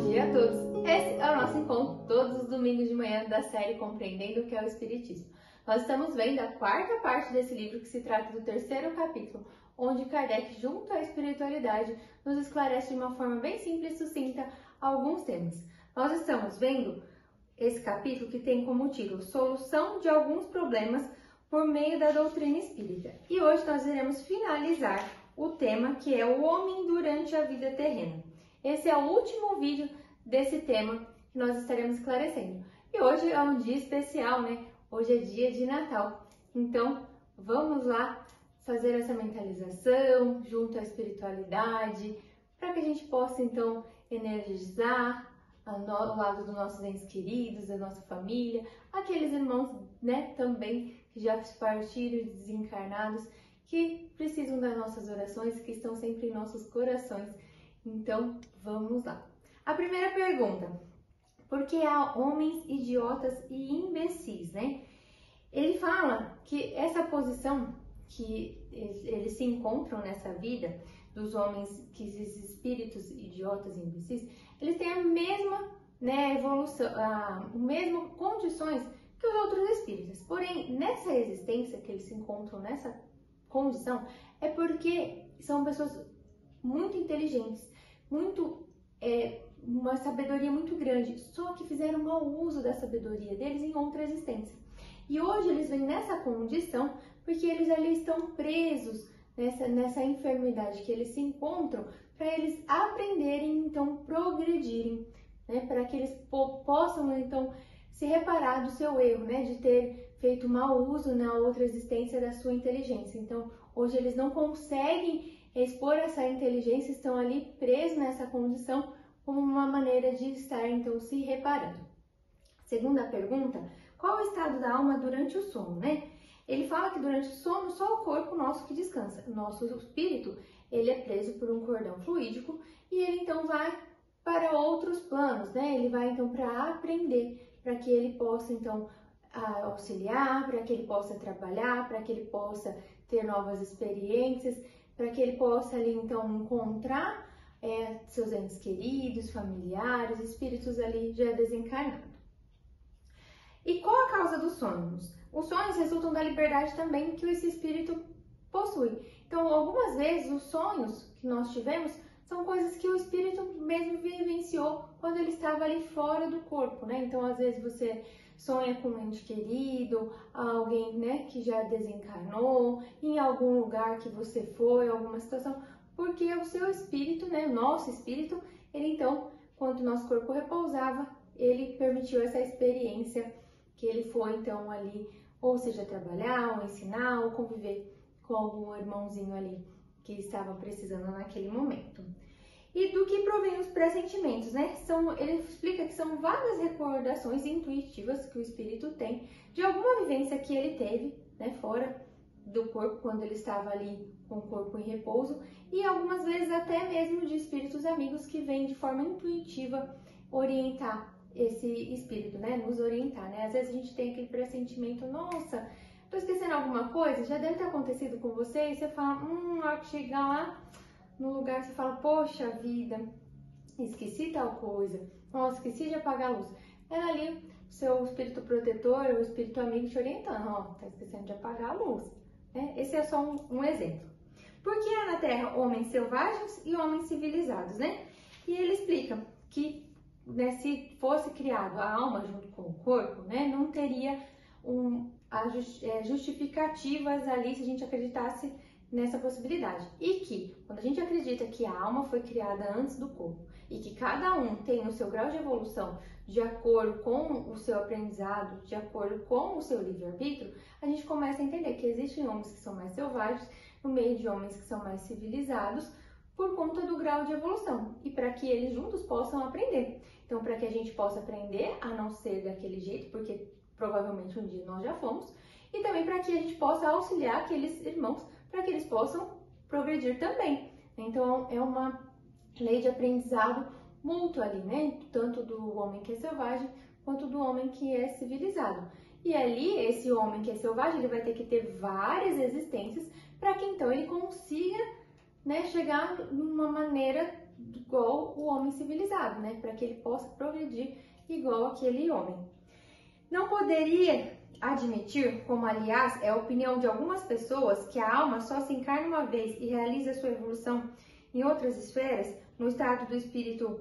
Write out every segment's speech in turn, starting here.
dia a todos! Esse é o nosso encontro todos os domingos de manhã da série Compreendendo o que é o Espiritismo. Nós estamos vendo a quarta parte desse livro que se trata do terceiro capítulo, onde Kardec, junto à espiritualidade, nos esclarece de uma forma bem simples e sucinta alguns temas. Nós estamos vendo esse capítulo que tem como título Solução de alguns problemas por meio da doutrina espírita. E hoje nós iremos finalizar o tema que é o homem durante a vida terrena. Esse é o último vídeo desse tema que nós estaremos esclarecendo. E hoje é um dia especial, né? Hoje é dia de Natal. Então, vamos lá fazer essa mentalização junto à espiritualidade, para que a gente possa, então, energizar ao lado dos nossos entes queridos, da nossa família, aqueles irmãos, né, também que já partiram e desencarnados, que precisam das nossas orações, que estão sempre em nossos corações. Então, vamos lá. A primeira pergunta: por que há homens idiotas e imbecis, né? Ele fala que essa posição que eles se encontram nessa vida, dos homens, que esses espíritos idiotas e imbecis, eles têm a mesma, né, evolução, as mesmas condições que os outros espíritos. Porém, nessa existência que eles se encontram nessa condição, é porque são pessoas muito inteligentes, uma sabedoria muito grande, só que fizeram mau uso da sabedoria deles em outra existência. E hoje eles vêm nessa condição porque eles ali estão presos nessa enfermidade que eles se encontram, para eles aprenderem, então, progredirem, né? Para que eles possam, então, se reparar do seu erro, né? De ter feito mau uso na outra existência da sua inteligência. Então, hoje eles não conseguem expor essa inteligência, estão ali presos nessa condição como uma maneira de estar, então, se reparando. Segunda pergunta: qual é o estado da alma durante o sono, né? Ele fala que durante o sono só o corpo nosso que descansa. O nosso espírito, ele é preso por um cordão fluídico e ele então vai para outros planos, né? Ele vai então para aprender, para que ele possa então auxiliar, para que ele possa trabalhar, para que ele possa ter novas experiências, para que ele possa ali então encontrar seus entes queridos, familiares, espíritos ali já desencarnados. E qual a causa dos sonhos? Os sonhos resultam da liberdade também que esse espírito possui. Então, algumas vezes, os sonhos que nós tivemos são coisas que o espírito mesmo vivenciou quando ele estava ali fora do corpo, né? Então, às vezes, você sonha com um ente querido, alguém, né, que já desencarnou, em algum lugar que você foi, alguma situação, porque o seu espírito, né, o nosso espírito, ele então, quando o nosso corpo repousava, ele permitiu essa experiência que ele foi então ali, ou seja, trabalhar, ou ensinar, ou conviver com algum irmãozinho ali que estava precisando naquele momento. E do que provém os pressentimentos, né? Ele explica que são várias recordações intuitivas que o espírito tem de alguma vivência que ele teve, né, fora do corpo, quando ele estava ali com o corpo em repouso, e algumas vezes até mesmo de espíritos amigos que vêm de forma intuitiva orientar esse espírito, né, nos orientar, né? Às vezes a gente tem aquele pressentimento: nossa, tô esquecendo alguma coisa, já deve ter acontecido com você, e você fala, na hora que chegar lá no lugar, você fala, poxa vida, esqueci tal coisa, nossa, esqueci de apagar a luz. É ali o seu espírito protetor, o espírito amigo te orientando, ó, tá esquecendo de apagar a luz, né? Esse é só um exemplo. Por que há na Terra homens selvagens e homens civilizados, né? E ele explica que, né, se fosse criado a alma junto com o corpo, né, não teria justificativas ali se a gente acreditasse nessa possibilidade. E que, quando a gente acredita que a alma foi criada antes do corpo e que cada um tem o seu grau de evolução de acordo com o seu aprendizado, de acordo com o seu livre-arbítrio, a gente começa a entender que existem homens que são mais selvagens no meio de homens que são mais civilizados, por conta do grau de evolução, e para que eles juntos possam aprender. Então, para que a gente possa aprender a não ser daquele jeito, porque provavelmente um dia nós já fomos, e também para que a gente possa auxiliar aqueles irmãos, para que eles possam progredir também. Então, é uma lei de aprendizado mútuo ali, né? Tanto do homem que é selvagem, quanto do homem que é civilizado. E ali, esse homem que é selvagem, ele vai ter que ter várias existências, para que então ele consiga, né, chegar numa maneira igual o homem civilizado, né? Para que ele possa progredir igual aquele homem. Não poderia admitir, como aliás é a opinião de algumas pessoas, que a alma só se encarna uma vez e realiza sua evolução em outras esferas, no estado do espírito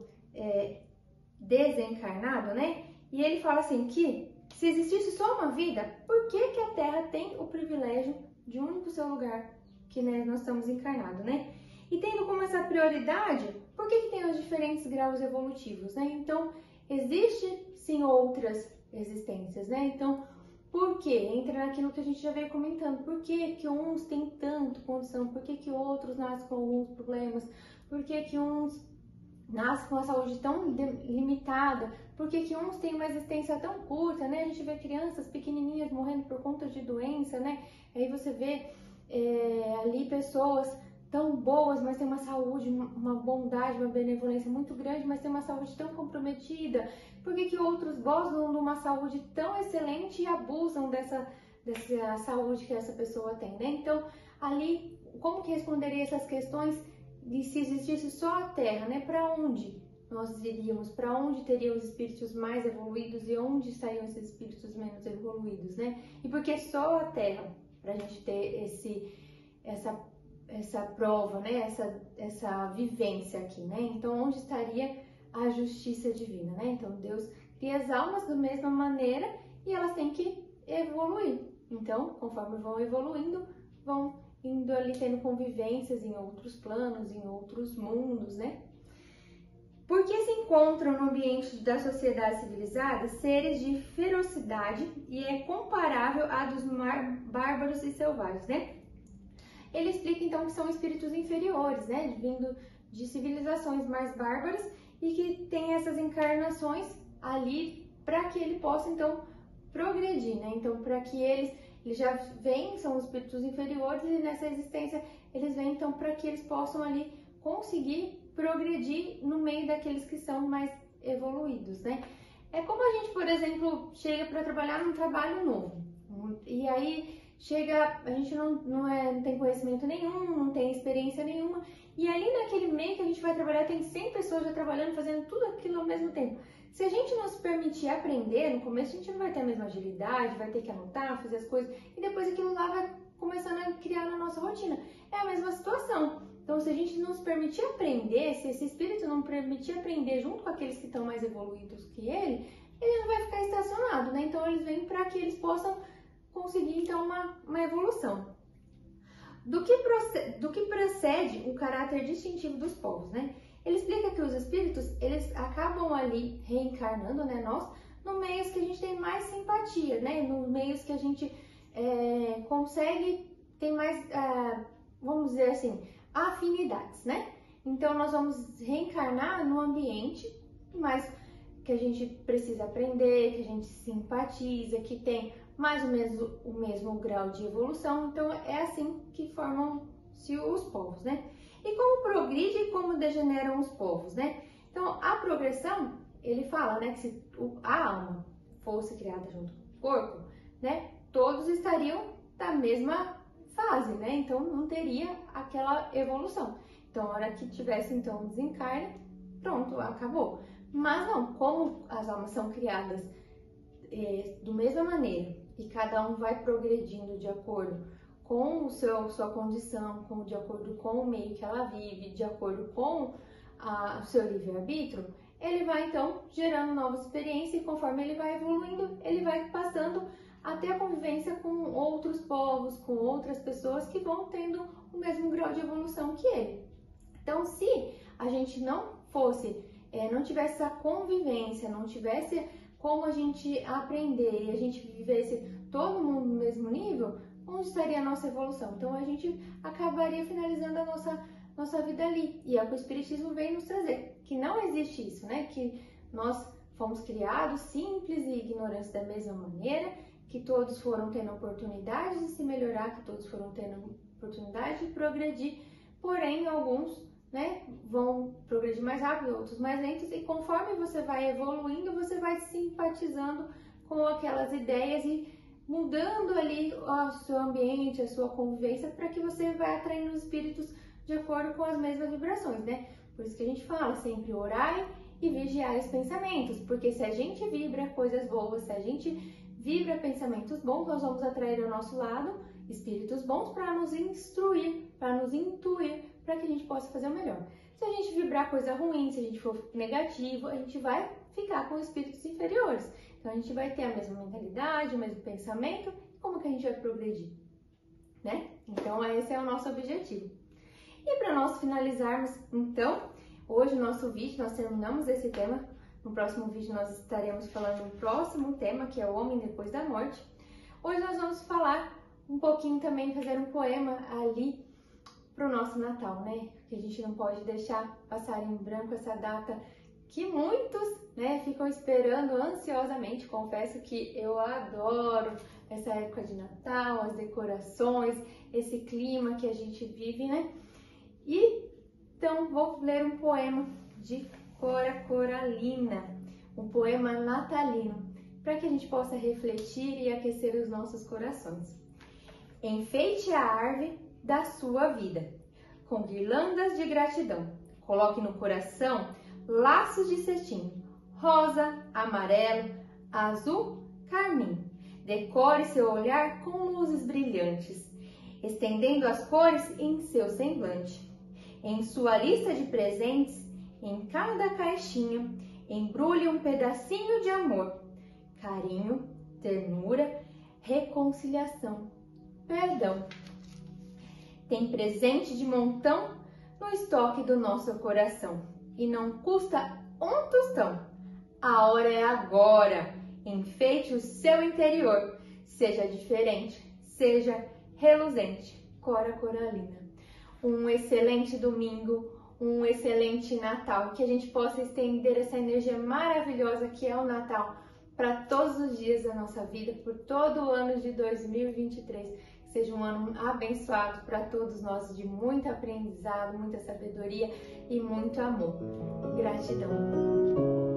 desencarnado, né? E ele fala assim que se existisse só uma vida, por que que a Terra tem o privilégio de um único seu lugar que, né, nós estamos encarnados, né? E tendo como essa prioridade, por que que tem os diferentes graus evolutivos, né? Então, existe sim outras existências, né? Então, por quê? Entra naquilo que a gente já veio comentando. Por que que uns têm tanto condição? Por que que outros nascem com alguns problemas? Por que que uns nascem com a saúde tão limitada? Por que que uns têm uma existência tão curta, né? A gente vê crianças pequenininhas morrendo por conta de doença, né? Aí você vê ali pessoas tão boas, mas tem uma saúde, uma bondade, uma benevolência muito grande, mas tem uma saúde tão comprometida. Por que que outros gozam de uma saúde tão excelente e abusam dessa saúde que essa pessoa tem, né? Então, ali, como que responderia essas questões de se existisse só a Terra, né? Para onde nós iríamos? Para onde teriam os espíritos mais evoluídos e onde estariam esses espíritos menos evoluídos, né? E por que só a Terra? Para a gente ter essa prova, né? Essa vivência aqui, né? Então, onde estaria a justiça divina, né? Então, Deus cria as almas da mesma maneira e elas têm que evoluir. Então, conforme vão evoluindo, vão indo ali tendo convivências em outros planos, em outros mundos, né? Porque se encontram no ambiente da sociedade civilizada seres de ferocidade e é comparável à dos bárbaros e selvagens, né? Ele explica então que são espíritos inferiores, né? Vindo de civilizações mais bárbaras e que tem essas encarnações ali para que ele possa então progredir, né? Então, para que eles já vêm, são os espíritos inferiores e nessa existência eles vêm então para que eles possam ali conseguir progredir no meio daqueles que são mais evoluídos, né? É como a gente, por exemplo, chega para trabalhar num trabalho novo e aí chega, a gente não tem conhecimento nenhum, não tem experiência nenhuma e ali naquele meio que a gente vai trabalhar tem 100 pessoas já trabalhando, fazendo tudo aquilo ao mesmo tempo. Se a gente não se permitir aprender, no começo a gente não vai ter a mesma agilidade, vai ter que anotar, fazer as coisas e depois aquilo lá vai começando a criar na nossa rotina. É a mesma situação. Então, se a gente não se permitir aprender, se esse espírito não permitir aprender junto com aqueles que estão mais evoluídos que ele não vai ficar estacionado, né? Então, eles vêm para que eles possam conseguir, então, uma evolução. Do que procede o caráter distintivo dos povos, né? Ele explica que os espíritos, eles acabam ali reencarnando, né, nós, no meios que a gente tem mais simpatia, né? Nos meios que a gente consegue, tem mais, vamos dizer assim, afinidades, né? Então, nós vamos reencarnar no ambiente mais que a gente precisa aprender, que a gente simpatiza, que tem mais ou menos o mesmo grau de evolução. Então, é assim que formam-se os povos, né? E como progride e como degeneram os povos, né? Então, a progressão, ele fala, né, que se a alma fosse criada junto com o corpo, né, todos estariam da mesma fase, né? Então, não teria aquela evolução. Então, a hora que tivesse, então, desencarne, pronto, acabou. Mas não, como as almas são criadas da mesma maneira e cada um vai progredindo de acordo com sua condição, de acordo com o meio que ela vive, de acordo com o seu livre-arbítrio, ele vai então gerando novas experiências e conforme ele vai evoluindo, ele vai passando a ter a convivência com outros povos, com outras pessoas que vão tendo o mesmo grau de evolução que ele. Então, se a gente não tivesse essa convivência, não tivesse como a gente aprender e a gente vivesse todo mundo no mesmo nível, onde estaria a nossa evolução? Então, a gente acabaria finalizando a nossa vida ali. E é o que o Espiritismo vem nos trazer, que não existe isso, né? Que nós fomos criados simples e ignorantes da mesma maneira, que todos foram tendo oportunidade de se melhorar, que todos foram tendo oportunidade de progredir, porém, alguns, né, vão progredir mais rápido, outros mais lentos, e conforme você vai evoluindo, você vai simpatizando com aquelas ideias e mudando ali o seu ambiente, a sua convivência, para que você vá atraindo os espíritos de acordo com as mesmas vibrações, né? Por isso que a gente fala sempre orai e vigiai os pensamentos, porque se a gente vibra coisas boas, se a gente vibra pensamentos bons, nós vamos atrair ao nosso lado espíritos bons para nos instruir, para nos intuir, para que a gente possa fazer o melhor. Se a gente vibrar coisa ruim, se a gente for negativo, a gente vai ficar com espíritos inferiores. Então a gente vai ter a mesma mentalidade, o mesmo pensamento, como que a gente vai progredir, né? Então esse é o nosso objetivo. E para nós finalizarmos, então, hoje o nosso vídeo, nós terminamos esse tema. No próximo vídeo nós estaremos falando do próximo tema, que é o homem depois da morte. Hoje nós vamos falar um pouquinho também, fazer um poema ali para o nosso Natal, né? Porque a gente não pode deixar passar em branco essa data que muitos, né, ficam esperando ansiosamente. Confesso que eu adoro essa época de Natal, as decorações, esse clima que a gente vive, né? E então vou ler um poema de Cora Coralina, um poema natalino, para que a gente possa refletir e aquecer os nossos corações. Enfeite a árvore da sua vida com guirlandas de gratidão. Coloque no coração laços de cetim, rosa, amarelo, azul, carmim. Decore seu olhar com luzes brilhantes, estendendo as cores em seu semblante. Em sua lista de presentes, em cada caixinha, embrulhe um pedacinho de amor, carinho, ternura, reconciliação, perdão. Tem presente de montão no estoque do nosso coração e não custa um tostão. A hora é agora. Enfeite o seu interior. Seja diferente, seja reluzente. Cora Coralina. Um excelente domingo, um excelente Natal. Que a gente possa estender essa energia maravilhosa que é o Natal para todos os dias da nossa vida, por todo o ano de 2023. Que seja um ano abençoado para todos nós, de muito aprendizado, muita sabedoria e muito amor. Gratidão.